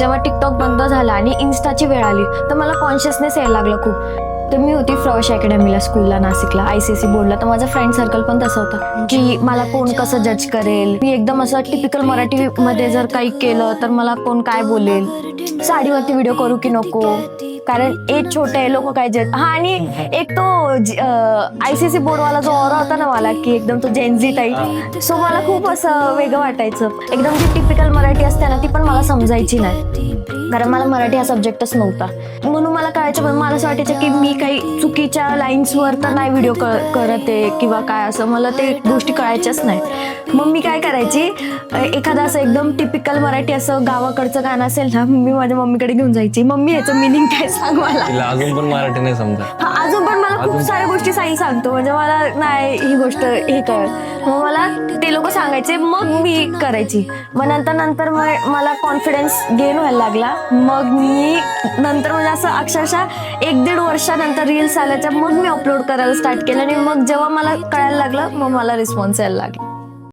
जेव्हा टिकटॉक बंद झाला आणि इन्स्टाची वेळ आली तर मला कॉन्शियसनेस यायला लागलं खूप. तर मी होती फ्लॉश अकॅडमीला स्कूलला नाशिकला ICSE बोर्डला. तर माझा फ्रेंड सर्कल पण तसं होतं की मला कोण कसं जज करेल. मी एकदम असं टिपिकल मराठीमध्ये जर काही केलं तर मला कोण काय बोलेल, साडीवरती व्हिडिओ करू की नको, कारण एज छोटे आहे, लोक काय जज. हा, आणि एक तो ICSE बोर्डवाला जो ऑरा होता ना मला, की एकदम तो जेनझी टाईप. सो मला खूप असं वेगळं वाटायचं. एकदम जी टिपिकल मराठी असते ना ती पण मला समजायची नाही, कारण मला मराठी हा सब्जेक्टच नव्हता. म्हणून मला कळायचं, पण मला असं वाटायचं की मी काही चुकीच्या लाईन्सवर तर नाही व्हिडिओ करत आहे किंवा काय, असं मला ते गोष्टी कळायच्याच नाही. मग मी काय करायची, एखादं असं एकदम टिपिकल मराठी असं गावाकडचं गाणं असेल ना, मी माझ्या मम्मीकडे घेऊन जायची, मम्मी याचं मिनिंग काय सांग मला. तिला अजून पण मराठी नाही समजा. अजून पण मला खूप साऱ्या गोष्टी साई सांगतो, म्हणजे मला नाही ही गोष्ट हे कळत. मग मला ते लोक सांगायचे, मग मी करायची. मग नंतर मला कॉन्फिडन्स गेन व्हायला लागला. मग मी नंतर म्हणजे असं अक्षरशः 1-1.5 वर्षानंतर रील्स आल्याच्या मग मी अपलोड करायला स्टार्ट केलं. आणि मग जेव्हा मला कळायला लागलं मग मला रिस्पॉन्स यायला लागला.